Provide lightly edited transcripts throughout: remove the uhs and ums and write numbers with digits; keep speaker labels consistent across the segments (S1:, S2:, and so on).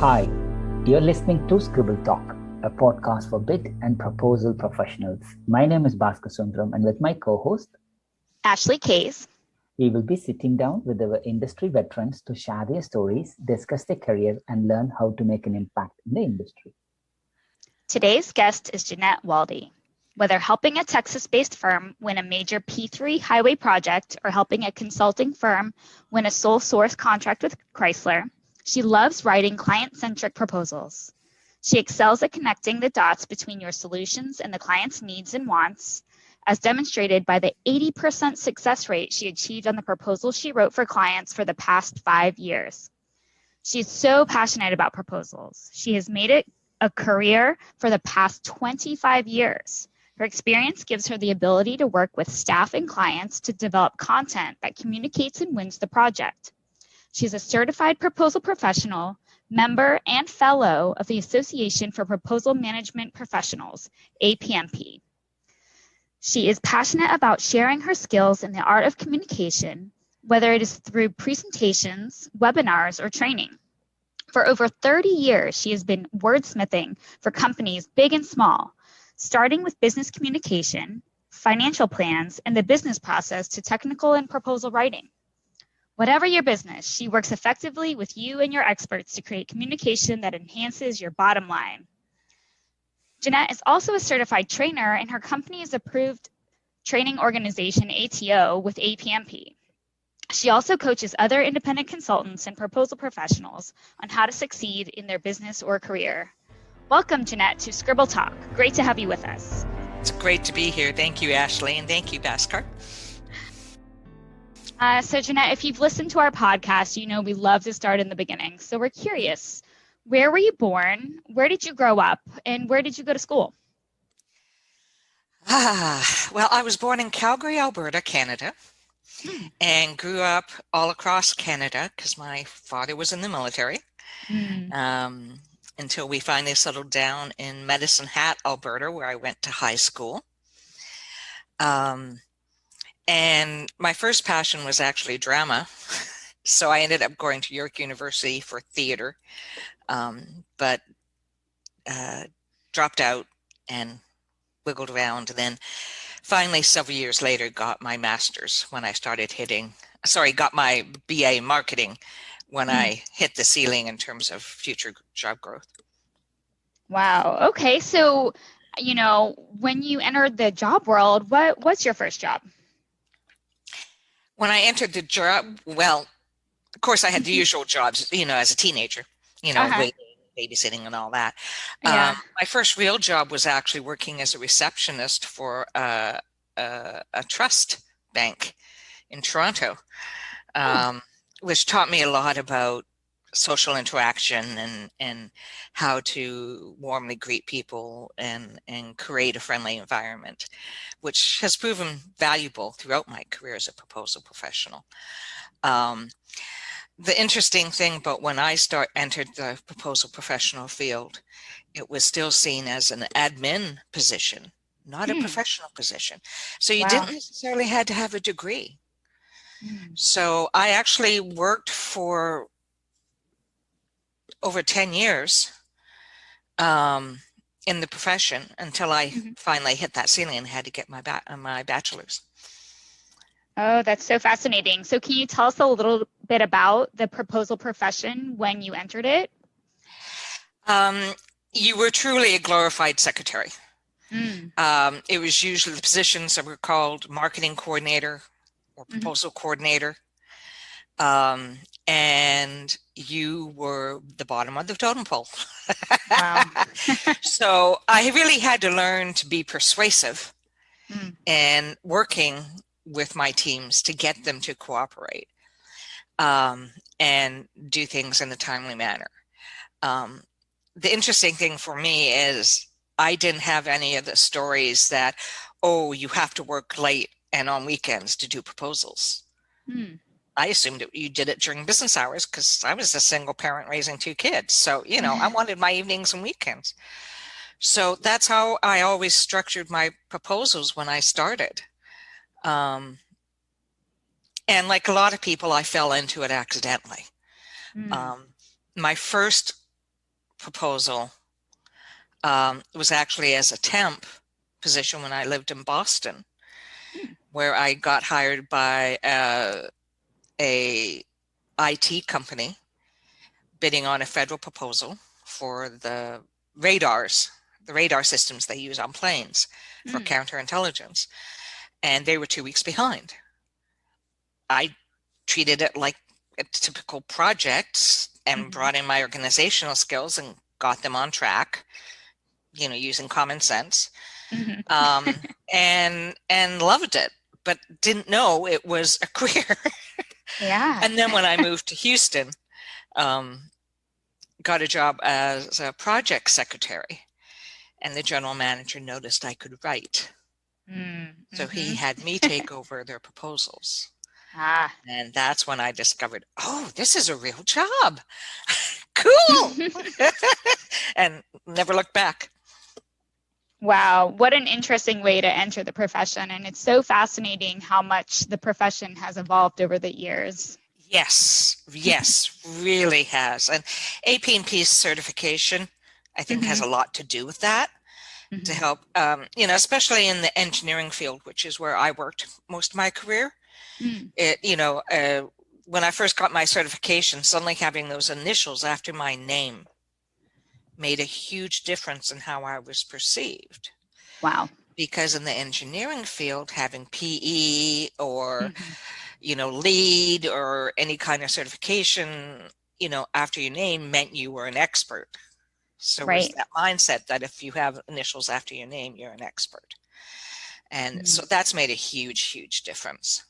S1: Hi, you're listening to Scribble Talk, a podcast for bid and proposal professionals. My name is Baachu, and with my co-host,
S2: Ashley Case,
S1: we will be sitting down with our industry veterans to share their stories, discuss their career, and learn how to make an impact in the industry.
S2: Today's guest is Jeanette Waldie. Whether helping a Texas-based firm win a major P3 highway project or helping a consulting firm win a sole source contract with Chrysler, she loves writing client-centric proposals. She excels at connecting the dots between your solutions and the client's needs and wants, as demonstrated by the 80% success rate she achieved on the proposal she wrote for clients for the past 5 years. She's so passionate about proposals. She has made it a career for the past 25 years. Her experience gives her the ability to work with staff and clients to develop content that communicates and wins the project. She's a certified proposal professional, member and fellow of the Association for Proposal Management Professionals, APMP. She is passionate about sharing her skills in the art of communication, whether it is through presentations, webinars, or training. For over 30 years, she has been wordsmithing for companies big and small, starting with business communication, financial plans, and the business process to technical and proposal writing. Whatever your business, she works effectively with you and your experts to create communication that enhances your bottom line. Jeanette is also a certified trainer, and her company is approved training organization ATO with APMP. She also coaches other independent consultants and proposal professionals on how to succeed in their business or career. Welcome, Jeanette, to Scribble Talk. Great to have you with us.
S3: It's great to be here. Thank you, Ashley, and thank you, Bhaskar.
S2: So, Jeanette, if you've listened to our podcast, you know we love to start in the beginning. So we're curious, where were you born? Where did you grow up? And where did you go to school?
S3: Well, I was born in Calgary, Alberta, Canada, and grew up all across Canada because my father was in the military until we finally settled down in Medicine Hat, Alberta, where I went to high school. And my first passion was actually drama. So I ended up going to York University for theater, but dropped out and wiggled around. And then finally, several years later, got my master's when I started got my BA in marketing when I hit the ceiling in terms of future job growth.
S2: Wow. Okay. So, when you entered the job world, what's your first job?
S3: When I entered the job, well, of course, I had the usual jobs, as a teenager, waiting, babysitting and all that.
S2: Yeah.
S3: My first real job was actually working as a receptionist for a trust bank in Toronto, which taught me a lot about social interaction and how to warmly greet people and create a friendly environment, which has proven valuable throughout my career as a proposal professional. The interesting thing about when I entered the proposal professional field, it was still seen as an admin position, not a professional position. So you didn't necessarily had to have a degree. So I actually worked for over 10 years in the profession until I finally hit that ceiling and had to get my bachelor's.
S2: Oh, that's so fascinating. So can you tell us a little bit about the proposal profession when you entered it?
S3: You were truly a glorified secretary. It was usually the positions that were called marketing coordinator or proposal coordinator. And you were the bottom of the totem pole.
S2: Wow.
S3: So I really had to learn to be persuasive and working with my teams to get them to cooperate and do things in a timely manner. The interesting thing for me is I didn't have any of the stories that, you have to work late and on weekends to do proposals. I assumed that you did it during business hours because I was a single parent raising 2 kids. So, I wanted my evenings and weekends. So that's how I always structured my proposals when I started. And like a lot of people, I fell into it accidentally. My first proposal was actually as a temp position when I lived in Boston, where I got hired by a IT company bidding on a federal proposal for the radar systems they use on planes for counterintelligence. And they were 2 weeks behind. I treated it like a typical project and brought in my organizational skills and got them on track, using common sense, and loved it, but didn't know it was a career.
S2: Yeah.
S3: And then when I moved to Houston, got a job as a project secretary, and the general manager noticed I could write. So he had me take over their proposals. And that's when I discovered, oh, this is a real job. Cool. And never looked back.
S2: Wow, what an interesting way to enter the profession. And it's so fascinating how much the profession has evolved over the years.
S3: Yes, really has. And APMP's certification, I think, has a lot to do with that, to help, especially in the engineering field, which is where I worked most of my career. When I first got my certification, suddenly having those initials after my name made a huge difference in how I was perceived.
S2: Wow.
S3: Because in the engineering field, having PE or, lead or any kind of certification, after your name meant you were an expert. So there's that mindset that if you have initials after your name, you're an expert. And so that's made a huge, huge difference.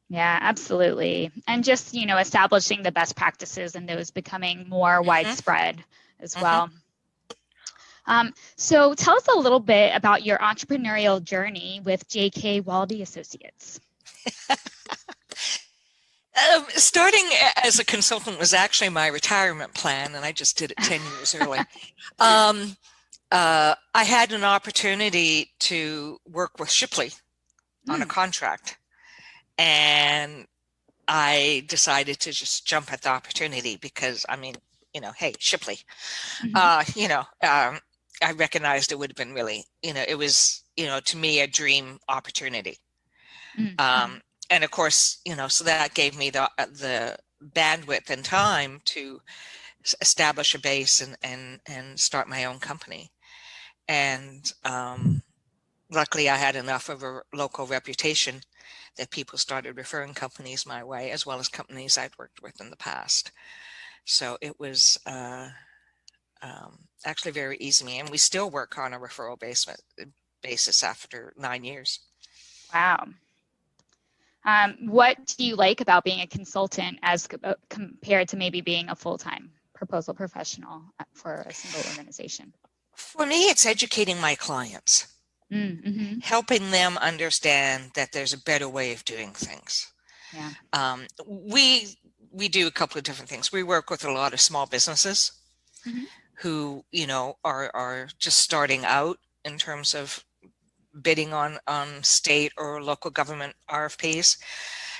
S2: Yeah, absolutely. And just, establishing the best practices and those becoming more widespread as well. So tell us a little bit about your entrepreneurial journey with J.K. Waldie Associates.
S3: Starting as a consultant was actually my retirement plan, and I just did it 10 years early. I had an opportunity to work with Shipley on a contract, and I decided to just jump at the opportunity because, hey, Shipley, I recognized it would have been really, it was, to me, a dream opportunity. And of course, so that gave me the bandwidth and time to establish a base and start my own company. And luckily, I had enough of a local reputation that people started referring companies my way, as well as companies I'd worked with in the past. So it was actually very easy. And we still work on a referral basis after 9 years. Wow.
S2: What do you like about being a consultant as compared to maybe being a full-time proposal professional for a single organization?
S3: For me, it's educating my clients, helping them understand that there's a better way of doing things. Yeah. We do a couple of different things. We work with a lot of small businesses who, are just starting out in terms of bidding on state or local government RFPs.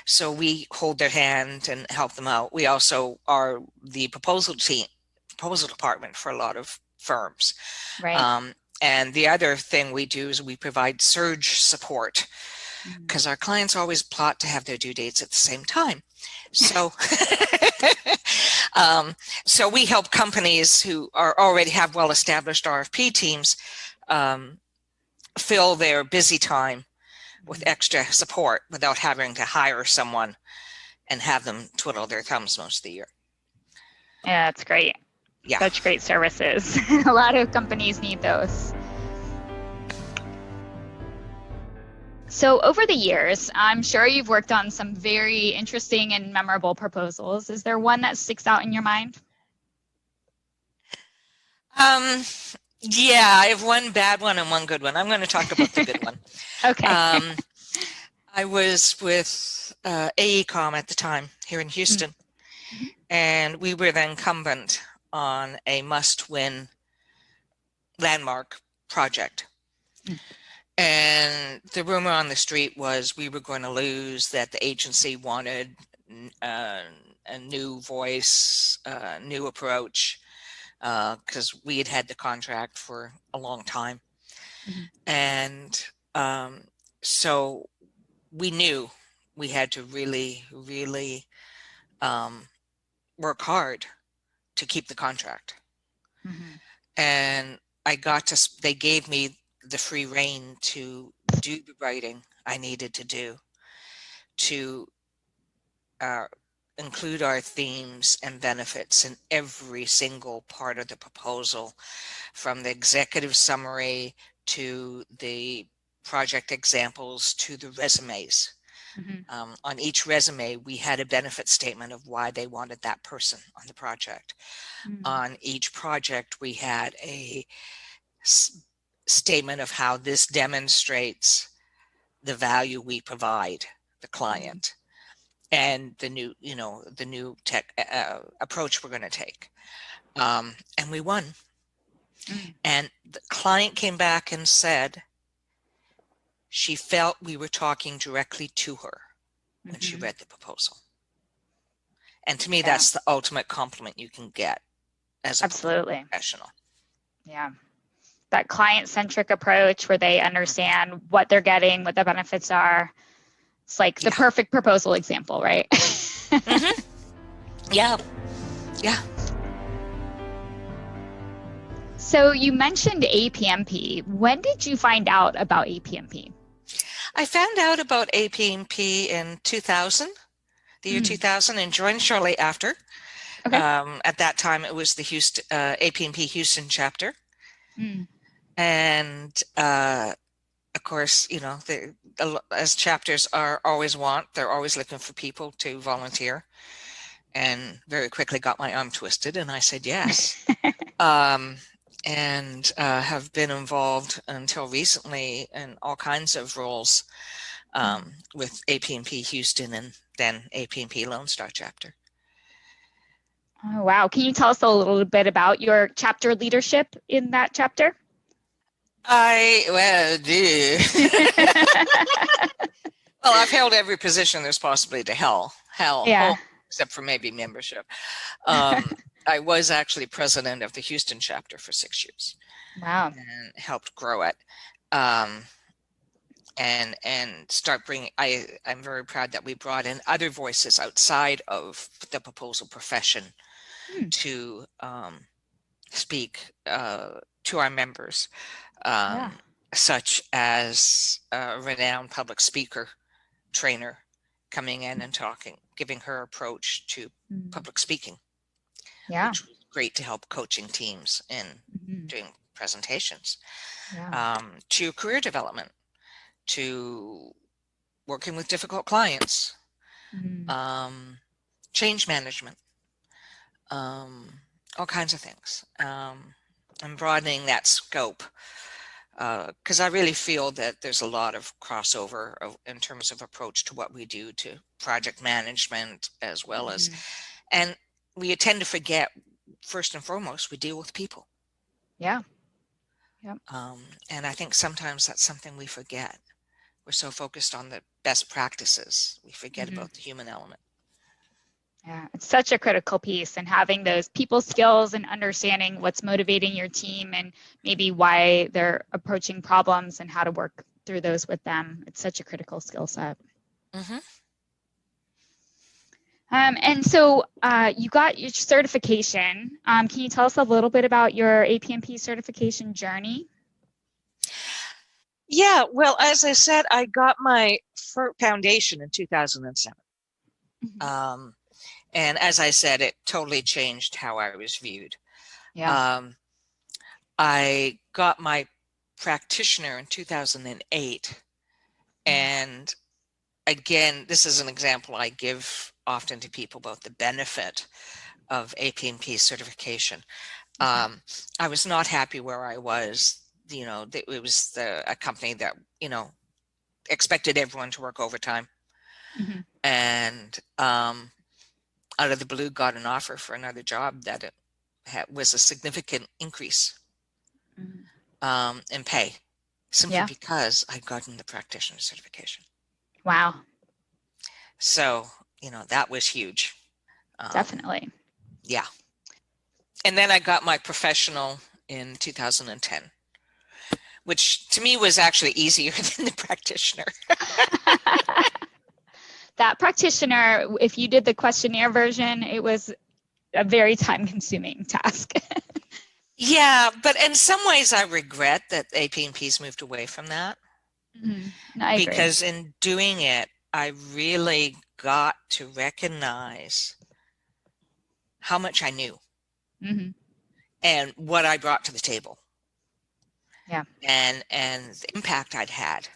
S3: So we hold their hand and help them out. We also are the proposal department for a lot of firms. Right. And the other thing we do is we provide surge support because our clients always plot to have their due dates at the same time. So, so we help companies who already have well-established RFP teams fill their busy time with extra support without having to hire someone and have them twiddle their thumbs most of the year.
S2: Yeah, that's great. Yeah. Such great services. A lot of companies need those. So over the years, I'm sure you've worked on some very interesting and memorable proposals. Is there one that sticks out in your mind?
S3: Yeah, I have one bad one and one good one. I'm going to talk about the good one.
S2: Okay.
S3: I was with AECOM at the time here in Houston, and we were the incumbent on a must-win landmark project. And the rumor on the street was we were going to lose, that the agency wanted a new voice, new approach, because we had the contract for a long time.
S2: Mm-hmm.
S3: And so we knew we had to really, really work hard to keep the contract.
S2: Mm-hmm.
S3: And they gave me the free rein to do the writing I needed to do to include our themes and benefits in every single part of the proposal, from the executive summary to the project examples to the resumes.
S2: Mm-hmm.
S3: On each resume, we had a benefit statement of why they wanted that person on the project.
S2: Mm-hmm.
S3: On each project, we had a statement of how this demonstrates the value we provide the client and the new tech approach we're going to take. And we won.
S2: Mm-hmm.
S3: And the client came back and said she felt we were talking directly to her when she read the proposal. And to me, that's the ultimate compliment you can get as a
S2: Absolutely
S3: professional.
S2: Yeah. That client-centric approach where they understand what they're getting, what the benefits are. It's like the perfect proposal example, right?
S3: Yeah.
S2: So you mentioned APMP. When did you find out about APMP?
S3: I found out about APMP in 2000, the year 2000, and joined shortly after.
S2: Okay.
S3: At that time, it was the APMP Houston chapter. And of course, as chapters they're always looking for people to volunteer, and very quickly got my arm twisted and I said yes. And have been involved until recently in all kinds of roles with APMP Houston and then APMP Lone Star chapter.
S2: Oh, wow. Can you tell us a little bit about your chapter leadership in that chapter?
S3: Well, I've held every position there's possibly to hell, except for maybe membership. I was actually president of the Houston chapter for 6 years.
S2: Wow.
S3: And helped grow it. And start bringing, I'm very proud that we brought in other voices outside of the proposal profession to speak to our members, such as a renowned public speaker trainer coming in and giving her approach to public speaking, which was great to help coaching teams in doing presentations, to career development, to working with difficult clients, change management, all kinds of things, and broadening that scope, because I really feel that there's a lot of crossover in terms of approach to what we do to project management as well as, and we tend to forget, first and foremost, we deal with people.
S2: Yeah.
S3: And I think sometimes that's something we forget. We're so focused on the best practices, we forget about the human element.
S2: Yeah, it's such a critical piece, and having those people skills and understanding what's motivating your team and maybe why they're approaching problems and how to work through those with them. It's such a critical skill set. And so you got your certification. Can you tell us a little bit about your APMP certification journey?
S3: Yeah, well, as I said, I got my foundation in 2007. And as I said, it totally changed how I was viewed. I got my practitioner in 2008. And again, this is an example I give often to people about the benefit of APMP certification. I was not happy where I was. It was a company that, expected everyone to work overtime. And out of the blue got an offer for another job that it was a significant increase in pay, simply because I'd gotten the practitioner certification.
S2: Wow.
S3: So, that was huge.
S2: Definitely.
S3: Yeah. And then I got my professional in 2010, which to me was actually easier than the practitioner.
S2: That practitioner, if you did the questionnaire version, it was a very time-consuming task.
S3: Yeah, but in some ways I regret that APMP's moved away from that.
S2: Mm-hmm. No, I agree.
S3: Because in doing it, I really got to recognize how much I knew
S2: Mm-hmm.
S3: and what I brought to the table.
S2: Yeah.
S3: And the impact I'd had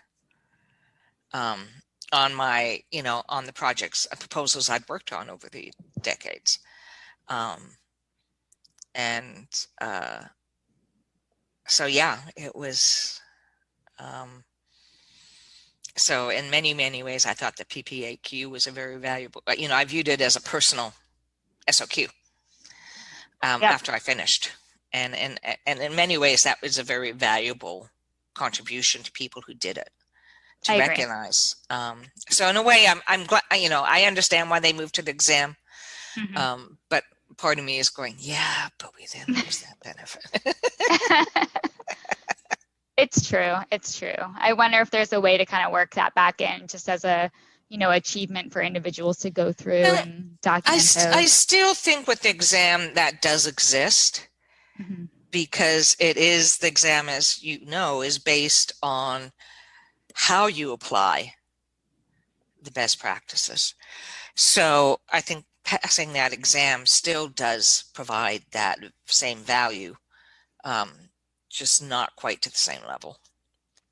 S3: on my, on the projects and proposals I'd worked on over the decades. So yeah, it was, so in many, many ways, I thought the PPAQ was a very valuable, I viewed it as a personal SOQ after I finished. And in many ways, that was a very valuable contribution to people who did it, to recognize. So in a way, I'm glad, I understand why they moved to the exam. Mm-hmm. But part of me is going, yeah, but we didn't lose that benefit.
S2: It's true. It's true. I wonder if there's a way to kind of work that back in just as a, achievement for individuals to go through and document those.
S3: I still think with the exam that does exist, mm-hmm. because it is, the exam, as you know, is based on how you apply the best practices. So I think passing that exam still does provide that same value, just not quite to the same level.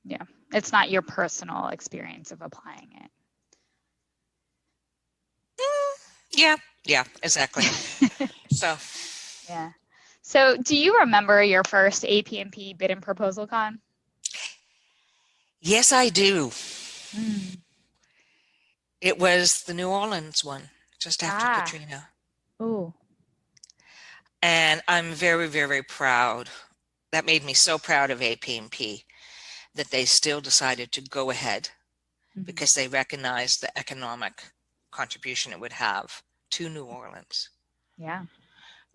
S2: Yeah, it's not your personal experience of applying it.
S3: Yeah, exactly.
S2: Yeah. So do you remember your first APMP bid and proposal con?
S3: Yes, I do. Mm. It was the New Orleans one, just after Katrina.
S2: Oh.
S3: And I'm very, very proud. That made me so proud of APMP that they still decided to go ahead, mm-hmm. because they recognized the economic contribution it would have to New Orleans.
S2: Yeah.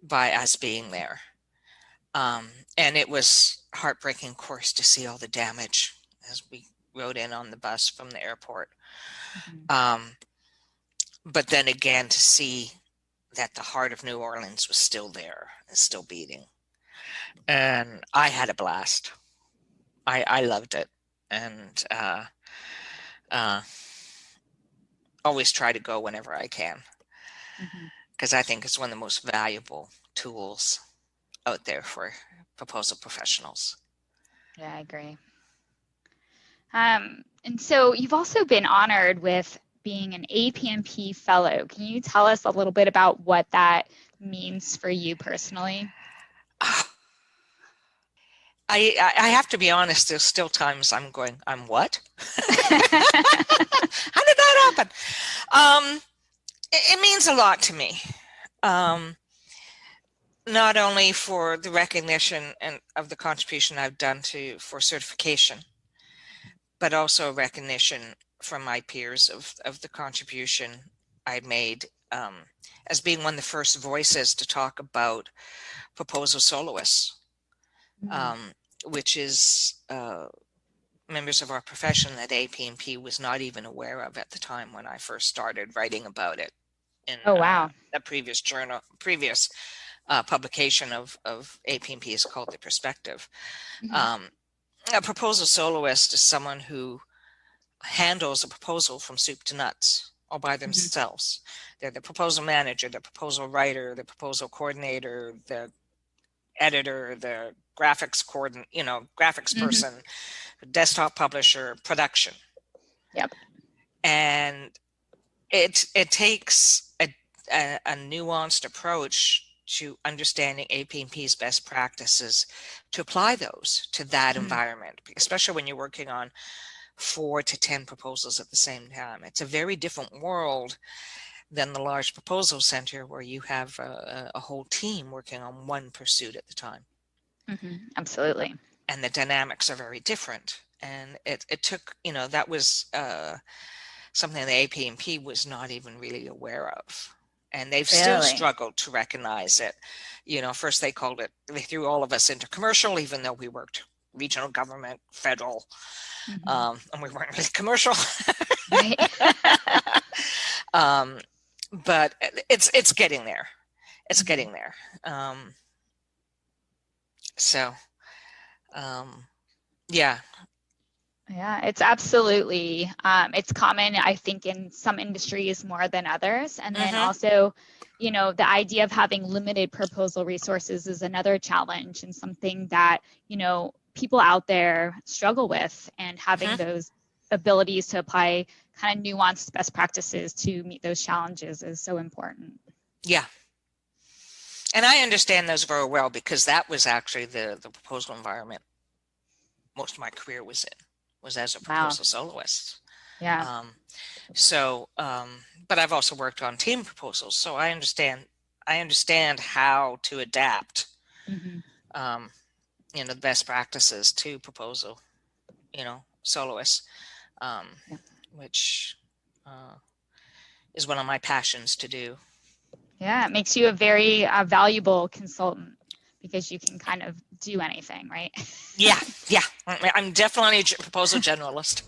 S3: By us being there. And it was heartbreaking, of course, to see all the damage as we rode in on the bus from the airport. Mm-hmm. But then again, to see that the heart of New Orleans was still there and still beating. And I had a blast. I loved it. And always try to go whenever I can. Because I think it's one of the most valuable tools out there for proposal professionals.
S2: Yeah, I agree. And so you've also been honored with being an APMP fellow. Can you tell us a little bit about what that means for you personally?
S3: I have to be honest, there's still times I'm going, I'm what? How did that happen? It means a lot to me. Not only for the recognition and of the contribution I've done for certification, but also recognition from my peers of the contribution I'd made as being one of the first voices to talk about proposal soloists, which is members of our profession that APMP was not even aware of at the time when I first started writing about it in a previous publication of APMP is called The Perspective. Mm-hmm. A proposal soloist is someone who handles a proposal from soup to nuts all by themselves. Mm-hmm. They're the proposal manager, the proposal writer, the proposal coordinator, the editor, the graphics graphics person, desktop publisher, production.
S2: Yep.
S3: And it takes a nuanced approach to understanding APMP's best practices to apply those to that environment, especially when you're working on 4 to 10 proposals at the same time. It's a very different world than the large proposal center where you have a whole team working on one pursuit at the time.
S2: Mm-hmm. Absolutely.
S3: And the dynamics are very different. And it took, that was something the APMP was not even really aware of. and they've still
S2: Really?
S3: struggled to recognize it. First they threw all of us into commercial, even though we worked regional government, federal, and we weren't really commercial.
S2: Right.
S3: But it's getting there. It's getting there. Yeah.
S2: Yeah, it's absolutely, it's common, I think, in some industries more than others. And then also, the idea of having limited proposal resources is another challenge, and something that, people out there struggle with, and having those abilities to apply kind of nuanced best practices to meet those challenges is so important.
S3: Yeah. And I understand those very well, because that was actually the proposal environment most of my career was as a proposal soloist.
S2: Yeah.
S3: But I've also worked on team proposals, so I understand how to adapt, the best practices to proposal, soloists, which is one of my passions to do.
S2: Yeah, it makes you a very valuable consultant, because you can kind of do anything, right?
S3: Yeah. I'm definitely a proposal generalist.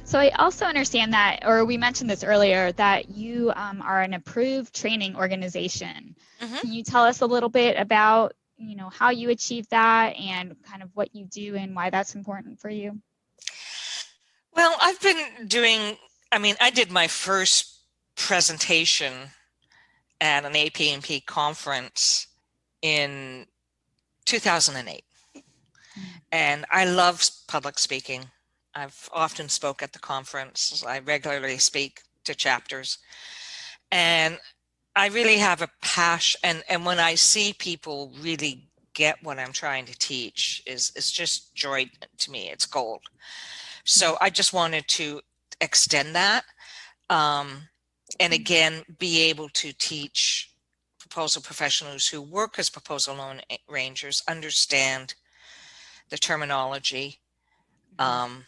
S2: So I also understand that, or we mentioned this earlier, that you are an approved training organization. Can you tell us a little bit about, how you achieve that, and kind of what you do and why that's important for you?
S3: Well, I've been I did my first presentation at an APMP conference in 2008. And I love public speaking. I've often spoke at the conference. I regularly speak to chapters. And I really have a passion. And when I see people really get what I'm trying to teach, it's just joy to me. It's gold. So I just wanted to extend that. And again, be able to teach proposal professionals who work as proposal loan arrangers, understand the terminology and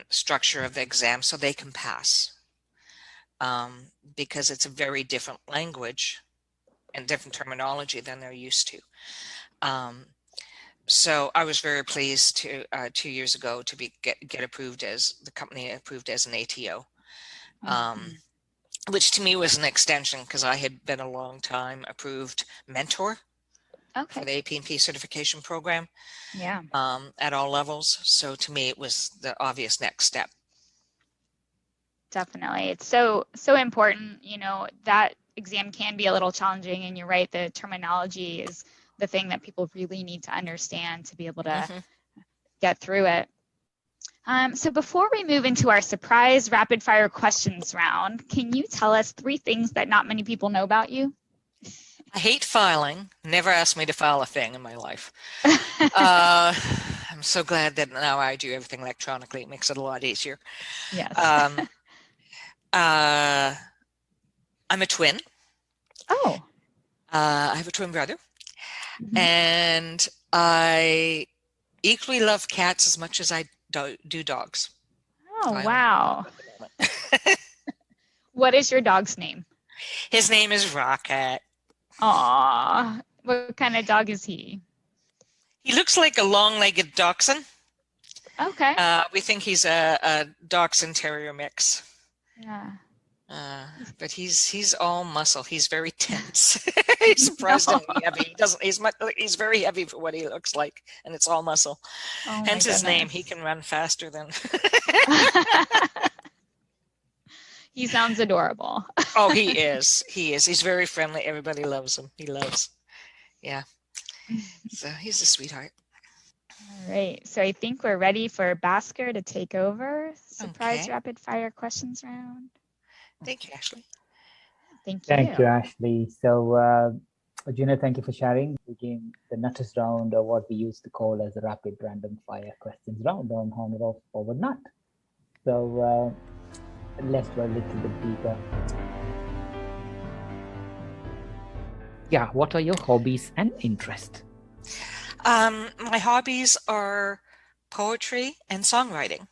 S3: structure of the exam, so they can pass, because it's a very different language and different terminology than they're used to. So I was very pleased to 2 years ago to get approved as the company approved as an ATO, which to me was an extension, because I had been a long time approved mentor for the APMP certification program.
S2: Yeah.
S3: At all levels. So to me, it was the obvious next step.
S2: Definitely. It's so important. That exam can be a little challenging, and you're right, the terminology is the thing that people really need to understand to be able to get through it. So before we move into our surprise rapid fire questions round, can you tell us 3 things that not many people know about you?
S3: I hate filing. Never asked me to file a thing in my life. I'm so glad that now I do everything electronically. It makes it a lot easier.
S2: Yes.
S3: I'm a twin.
S2: Oh.
S3: I have a twin brother. And I equally love cats as much as I do dogs.
S2: Oh, wow. What is your dog's name?
S3: His name is Rocket.
S2: Aw. What kind of dog is he?
S3: He looks like a long-legged dachshund.
S2: Okay.
S3: We think he's a dachshund terrier mix.
S2: Yeah.
S3: But he's all muscle. He's very tense. He's surprisingly heavy. He's very heavy for what he looks like, and it's all muscle.
S2: Oh,
S3: hence his name. He can run faster than.
S2: He sounds adorable.
S3: Oh, he is. He's very friendly. Everybody loves him. Yeah. So he's a sweetheart.
S2: All right. So I think we're ready for Bhaskar to take over. Surprise rapid fire questions round.
S3: Thank you, Ashley.
S2: Thank you.
S1: Thank you, Ashley. So, Jeanette, thank you for sharing. We came the Nutters round, or what we used to call as a rapid random fire questions round on honor of forward nut. So let's go a little bit deeper. Yeah, what are your hobbies and interests?
S3: My hobbies are poetry, and songwriting.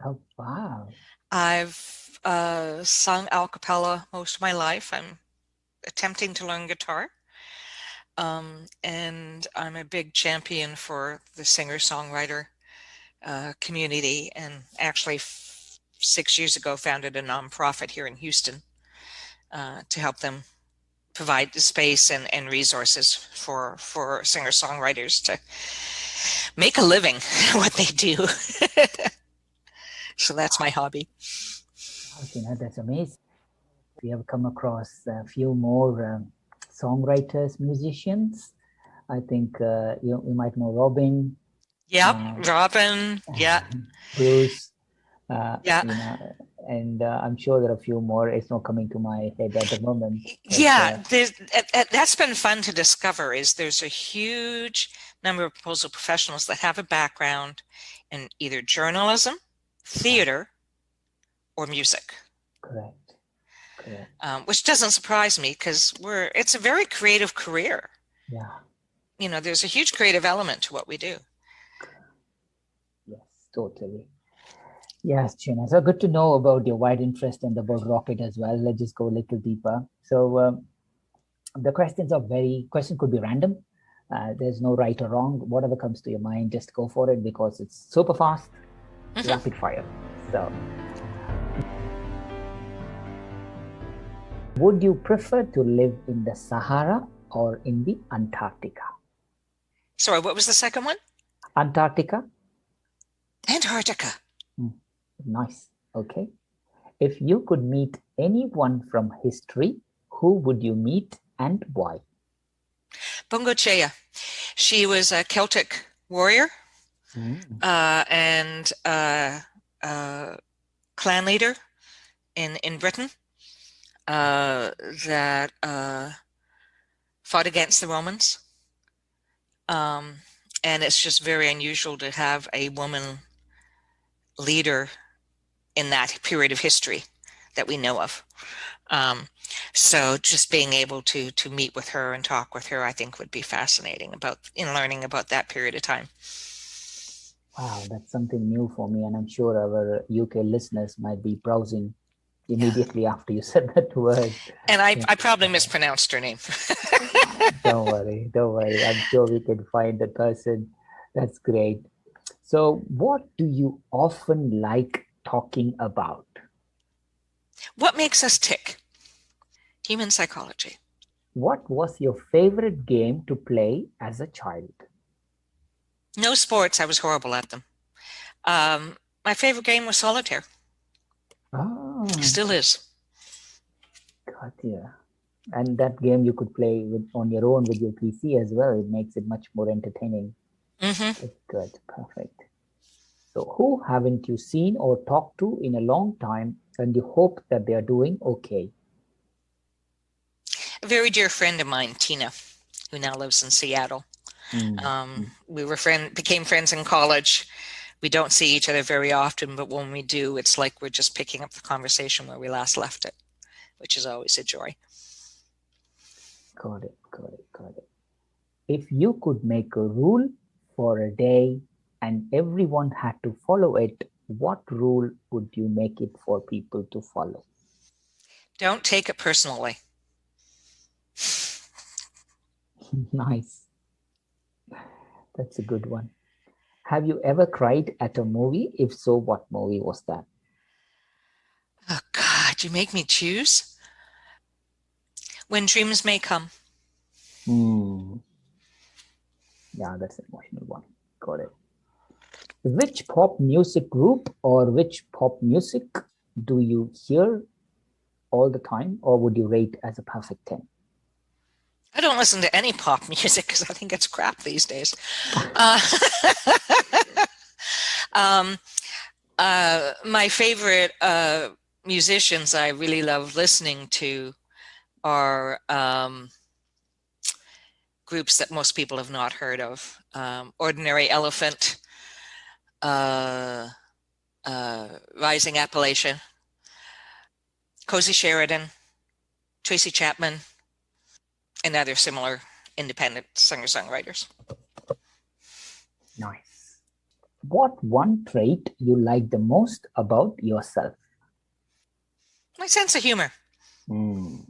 S1: Oh, wow.
S3: I've sung a cappella most of my life. I'm attempting to learn guitar. And I'm a big champion for the singer-songwriter community, and actually 6 years ago founded a nonprofit here in Houston to help them provide the space and resources for singer-songwriters to make a living what they do. So that's my hobby.
S1: Wow, Jeanette, that's amazing. We have come across a few more songwriters, musicians. I think you might know Robin.
S3: Yep, Robin. Yeah,
S1: Bruce.
S3: yeah.
S1: You know, and I'm sure there are a few more. It's not coming to my head at the moment. But,
S3: Yeah, that's been fun to discover. Is there's a huge number of proposal professionals that have a background in either journalism, theater, or music.
S1: Correct. Correct.
S3: Which doesn't surprise me because it's a very creative career.
S1: Yeah.
S3: You know, there's a huge creative element to what we do.
S1: Yes, totally. Yes, China. So good to know about your wide interest and about rocket as well. Let's just go a little deeper. So the questions could be random. There's no right or wrong. Whatever comes to your mind, just go for it because it's super fast, rapid fire. So would you prefer to live in the Sahara or in the Antarctica?
S3: Sorry, what was the second one?
S1: Antarctica.
S3: Antarctica.
S1: Nice. Okay. If you could meet anyone from history, who would you meet and why?
S3: Bungochea. She was a Celtic warrior and clan leader in Britain that fought against the Romans. And it's just very unusual to have a woman leader in that period of history that we know of. So just being able to meet with her and talk with her, I think would be fascinating in learning about that period of time.
S1: Wow, that's something new for me, and I'm sure our UK listeners might be browsing immediately after you said that word.
S3: And I probably mispronounced her name.
S1: Don't worry. I'm sure we can find that person. That's great. So what do you often like talking about?
S3: What makes us tick? Human psychology.
S1: What was your favorite game to play as a child?
S3: No sports. I was horrible at them. My favorite game was solitaire. Still is.
S1: God, yeah. And that game you could play on your own with your PC as well. It makes it much more entertaining. Good. Perfect. So who haven't you seen or talked to in a long time and you hope that they are doing okay?
S3: A very dear friend of mine, Tina, who now lives in Seattle. We became friends in college. We don't see each other very often, but when we do, it's like we're just picking up the conversation where we last left it, which is always a joy.
S1: Got it. If you could make a rule for a day and everyone had to follow it, what rule would you make it for people to follow?
S3: Don't take it personally.
S1: Nice. That's a good one. Have you ever cried at a movie? If so, what movie was that?
S3: Oh, God, you make me choose? When Dreams May Come.
S1: Yeah, that's an emotional one. Got it. Which pop music group or which pop music do you hear all the time, or would you rate as a perfect 10?
S3: I don't listen to any pop music because I think it's crap these days. My favorite musicians I really love listening to are groups that most people have not heard of. Ordinary Elephant, Rising Appalachian, Cozy Sheridan, Tracy Chapman, and other similar independent singer-songwriters.
S1: Nice. What one trait you like the most about yourself?
S3: My sense of humor.
S1: And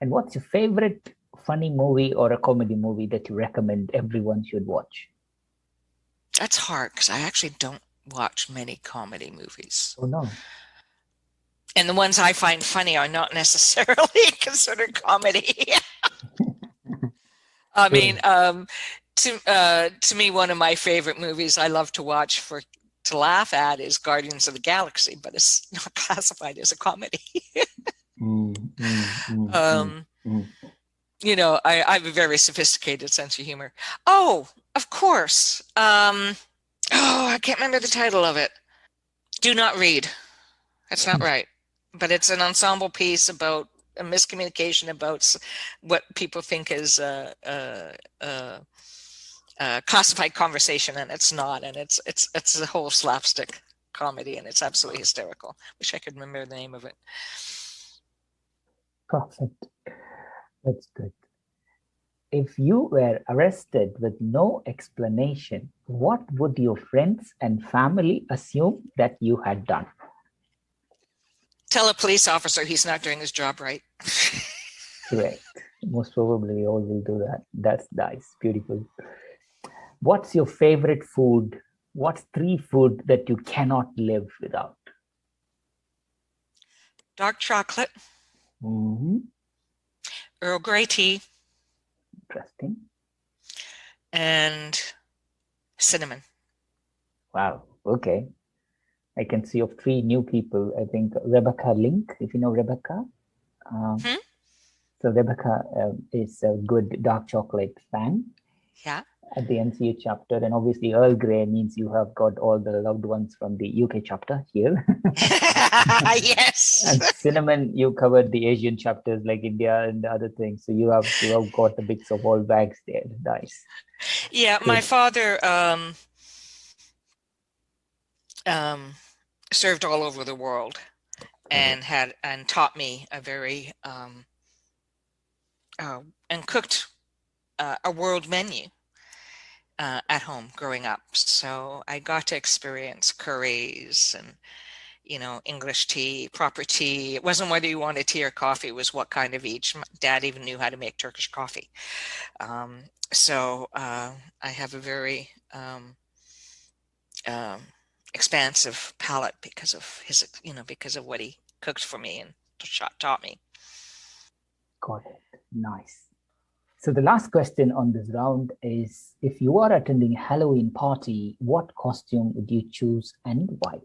S1: what's your favorite funny movie or a comedy movie that you recommend everyone should watch?
S3: That's hard because I actually don't watch many comedy movies.
S1: Oh, no.
S3: And the ones I find funny are not necessarily considered comedy. I mean, to me, one of my favorite movies I love to watch to laugh at is Guardians of the Galaxy, but it's not classified as a comedy. You know, I have a very sophisticated sense of humor. Oh, of course. I can't remember the title of it. Do Not Read. That's not right. But it's an ensemble piece about a miscommunication about what people think is classified conversation, and it's not. And it's a whole slapstick comedy, and it's absolutely hysterical. Wish I could remember the name of it.
S1: Perfect. That's good. If you were arrested with no explanation, what would your friends and family assume that you had done?
S3: Tell a police officer he's not doing his job right.
S1: Correct. Most probably we all will do that. That's nice. Beautiful. What's your favorite food? What's 3 food that you cannot live without?
S3: Dark chocolate, Earl Grey tea,
S1: Interesting.
S3: and cinnamon.
S1: Wow. Okay. I can see of 3 new people. I think Rebecca Link, if you know Rebecca. So Rebecca is a good dark chocolate fan.
S3: Yeah.
S1: At the NCA chapter, and obviously Earl Grey means you have got all the loved ones from the UK chapter here.
S3: Yes.
S1: And cinnamon, you covered the Asian chapters like India and the other things. So you have got a mix of all bags there. Nice.
S3: Yeah,
S1: Good.
S3: my father served all over the world and taught me a very and cooked a world menu at home growing up. So I got to experience curries and, you know, English tea, proper tea. It wasn't whether you wanted tea or coffee, it was what kind of each. My dad even knew how to make Turkish coffee. So I have a very expansive palate because of his, you know, because of what he cooked for me and taught me.
S1: Got it. Nice. So the last question on this round is, if you are attending a Halloween party, what costume would you choose and why?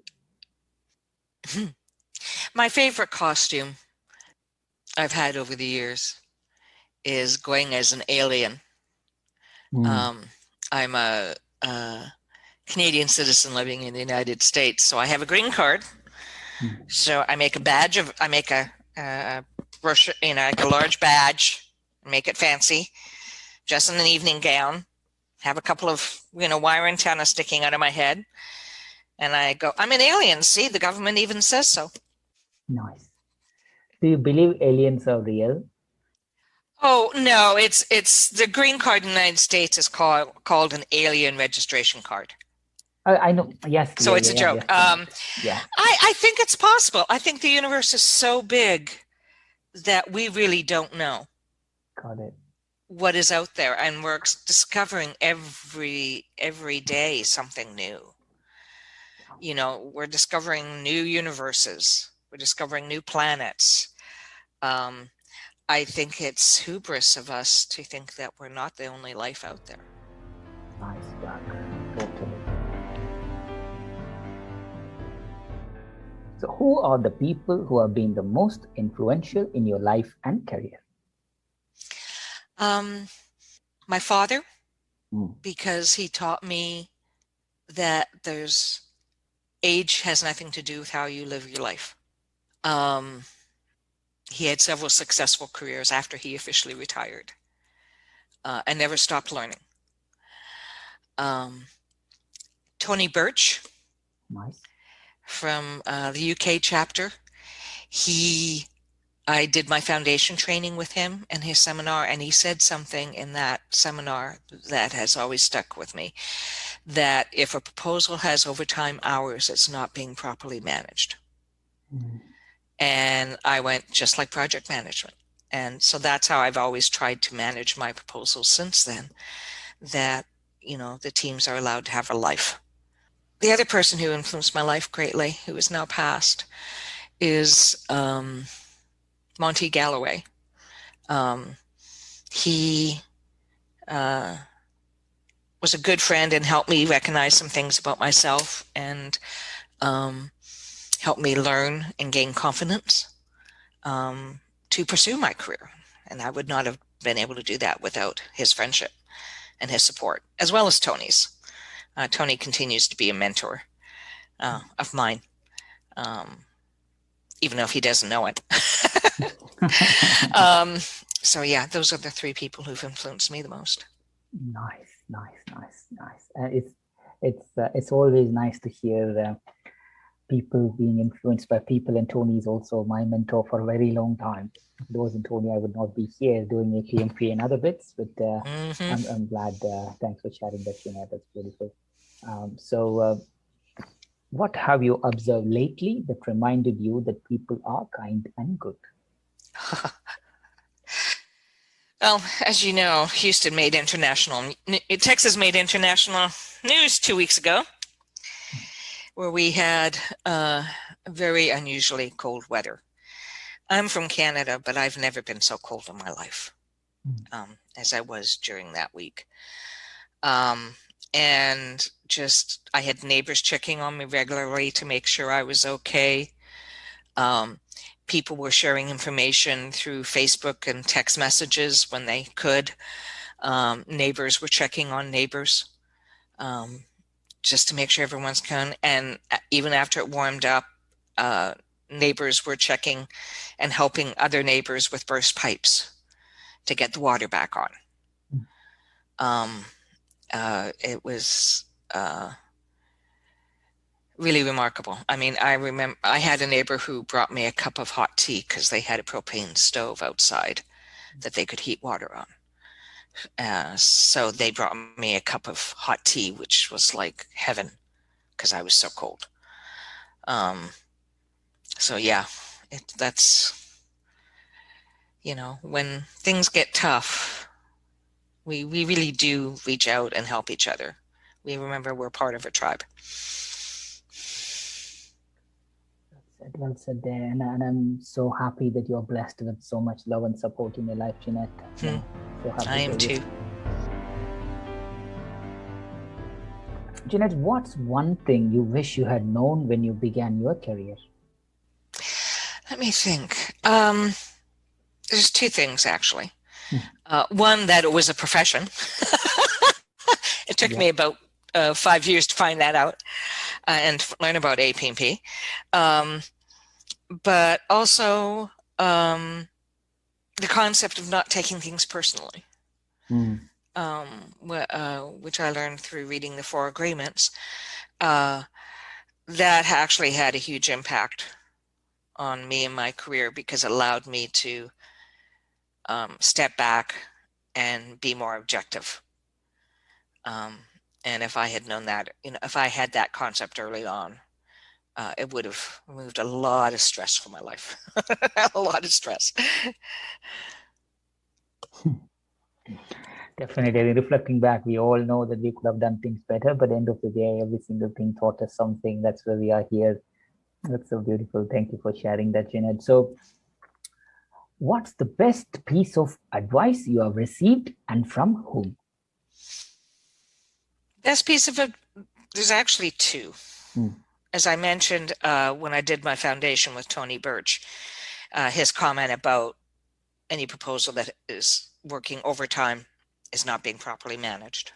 S3: My favorite costume I've had over the years is going as an alien. I'm a Canadian citizen living in the United States, so I have a green card. So I make a badge of, I make a brochure, you know, like a large badge, make it fancy, just in an evening gown, have a couple of, you know, wire antennas sticking out of my head, and I go, I'm an alien. See, the government even says so.
S1: Nice. Do you believe aliens are real?
S3: Oh no, it's the green card in the United States is called an alien registration card.
S1: I know. Yes.
S3: So it's a joke.
S1: Yes.
S3: I think it's possible. I think the universe is so big that we really don't know.
S1: Got it.
S3: What is out there, and we're discovering every day something new. You know, we're discovering new universes. We're discovering new planets. I think it's hubris of us to think that we're not the only life out there.
S1: Nice, Jack. Totally. So who are the people who have been the most influential in your life and career?
S3: My father, because he taught me that age has nothing to do with how you live your life. He had several successful careers after he officially retired and never stopped learning. Tony Birch,
S1: nice,
S3: from the UK chapter, he I did my foundation training with him and his seminar, and he said something in that seminar that has always stuck with me, that if a proposal has overtime hours, it's not being properly managed. And I went just like project management. And so that's how I've always tried to manage my proposals since then, that, the teams are allowed to have a life. The other person who influenced my life greatly, who is now passed, is Monty Galloway. He was a good friend and helped me recognize some things about myself, and helped me learn and gain confidence to pursue my career. And I would not have been able to do that without his friendship and his support, as well as Tony's. Tony continues to be a mentor of mine, even if he doesn't know it. So yeah, those are the three people who've influenced me the most.
S1: Nice. It's always nice to hear people being influenced by people, and Tony is also my mentor for a very long time. If it wasn't Tony, I would not be here doing APMP and other bits, but I'm glad. Thanks for sharing that, Jeanette. That's beautiful. So what have you observed lately that reminded you that people are kind and good?
S3: Well, as you know, Texas made international news 2 weeks ago, where we had very unusually cold weather. I'm from Canada, but I've never been so cold in my life as I was during that week. And just, I had neighbors checking on me regularly to make sure I was okay. People were sharing information through Facebook and text messages when they could. Neighbors were checking on neighbors just to make sure everyone's good. And even after it warmed up, neighbors were checking and helping other neighbors with burst pipes to get the water back on. It was really remarkable. I mean, I remember I had a neighbor who brought me a cup of hot tea because they had a propane stove outside that they could heat water on. So they brought me a cup of hot tea, which was like heaven because I was so cold. So yeah, that's, when things get tough, we really do reach out and help each other. We remember we're part of a tribe.
S1: Well said there, and I'm so happy that you're blessed with so much love and support in your life, Jeanette. So happy
S3: I am too.
S1: Jeanette, what's one thing you wish you had known when you began your career?
S3: Let me think. There's two things, actually. One, that it was a profession. It took me about 5 years to find that out and learn about APMP. But also the concept of not taking things personally, which I learned through reading the 4 agreements. That actually had a huge impact on me and my career because it allowed me to step back and be more objective. And if I had known that, if I had that concept early on, it would have removed a lot of stress from my life. A lot of stress.
S1: Definitely. Reflecting back, we all know that we could have done things better, but at the end of the day, every single thing taught us something. That's where we are here. That's so beautiful. Thank you for sharing that, Jeanette. So what's the best piece of advice you have received and from whom?
S3: Best piece of it, there's actually 2. As I mentioned, when I did my foundation with Tony Birch, his comment about any proposal that is working overtime is not being properly managed.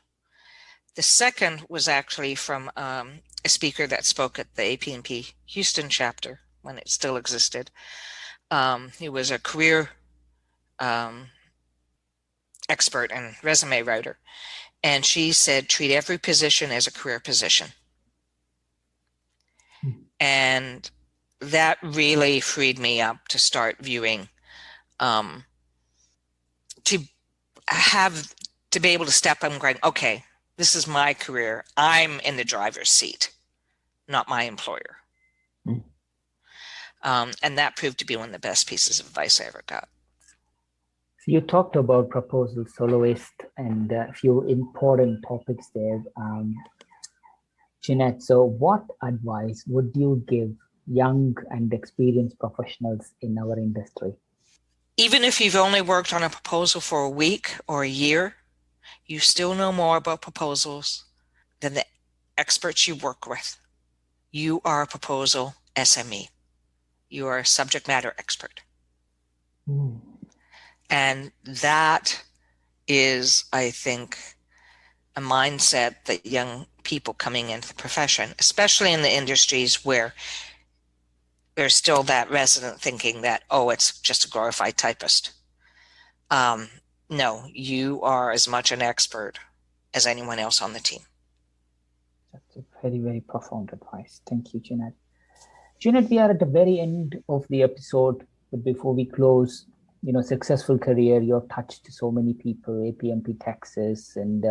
S3: The second was actually from a speaker that spoke at the APMP Houston chapter when it still existed. He was a career expert and resume writer. And she said, treat every position as a career position. And that really freed me up to start viewing to be able to step up and going, okay, this is my career. I'm in the driver's seat, not my employer. And that proved to be one of the best pieces of advice I ever got.
S1: So you talked about proposal soloist and a few important topics there. Jeanette, so what advice would you give young and experienced professionals in our industry?
S3: Even if you've only worked on a proposal for a week or a year, you still know more about proposals than the experts you work with. You are a proposal SME. You are a subject matter expert. And that is, I think, a mindset that young people coming into the profession, especially in the industries where there's still that resident thinking that, oh, it's just a glorified typist. No, you are as much an expert as anyone else on the team.
S1: That's a very, very profound advice. Thank you, Jeanette. Jeanette, we are at the very end of the episode, but before we close, successful career, you have touched so many people, APMP Texas, and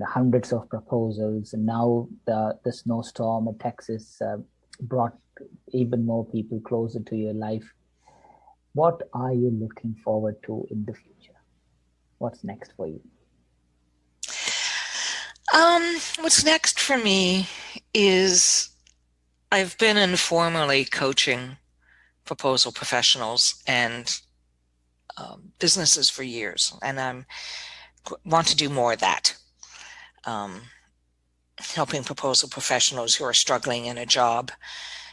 S1: hundreds of proposals, and now the snowstorm in Texas brought even more people closer to your life. What are you looking forward to in the future? What's next for you?
S3: What's next for me is I've been informally coaching proposal professionals and businesses for years, and I want to do more of that. Helping proposal professionals who are struggling in a job,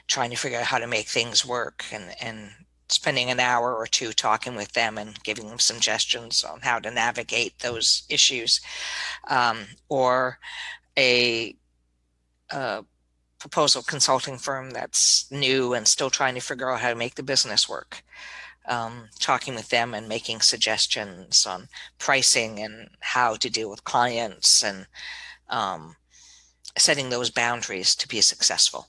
S3: trying to figure out how to make things work, and spending an hour or two talking with them and giving them suggestions on how to navigate those issues, or a proposal consulting firm that's new and still trying to figure out how to make the business work. Talking with them and making suggestions on pricing and how to deal with clients, and setting those boundaries to be successful,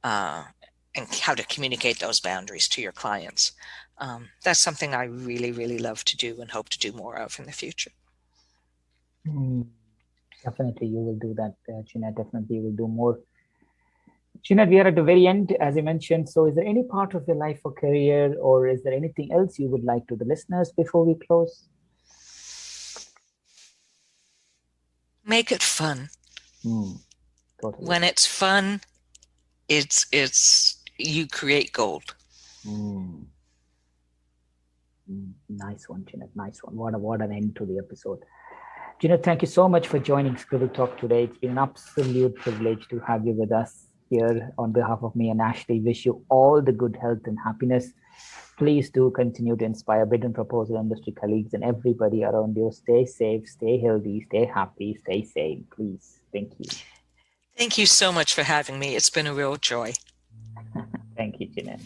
S3: and how to communicate those boundaries to your clients. That's something I really, really love to do and hope to do more of in the future.
S1: Definitely you will do that, Jeanette. Definitely you will do more. Jeanette, we are at the very end, as you mentioned. So is there any part of your life or career, or is there anything else you would like to the listeners before we close?
S3: Make it fun.
S1: Totally.
S3: When it's fun, it's you create gold.
S1: Nice one, Jeanette. Nice one. What an end to the episode. Jeanette, thank you so much for joining Scribble Talk today. It's been an absolute privilege to have you with us here. On behalf of me and Ashley, wish you all the good health and happiness. Please do continue to inspire bid and proposal industry colleagues and everybody around you. Stay safe, stay healthy, stay happy, stay sane, please. Thank you.
S3: Thank you so much for having me. It's been a real joy.
S1: Thank you, Jeanette.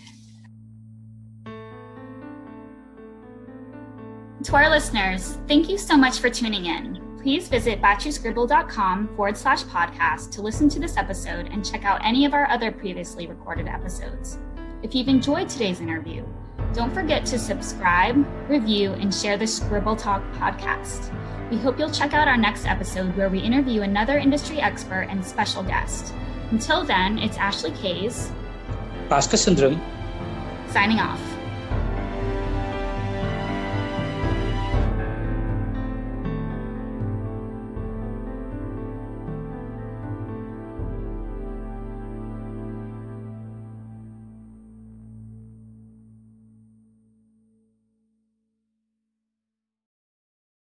S2: To our listeners, thank you so much for tuning in. Please visit baachuscribble.com/podcast to listen to this episode and check out any of our other previously recorded episodes. If you've enjoyed today's interview, don't forget to subscribe, review, and share the Scribble Talk podcast. We hope you'll check out our next episode where we interview another industry expert and special guest. Until then, it's Ashley Kays,
S1: Bhaskar Sundram,
S2: signing off.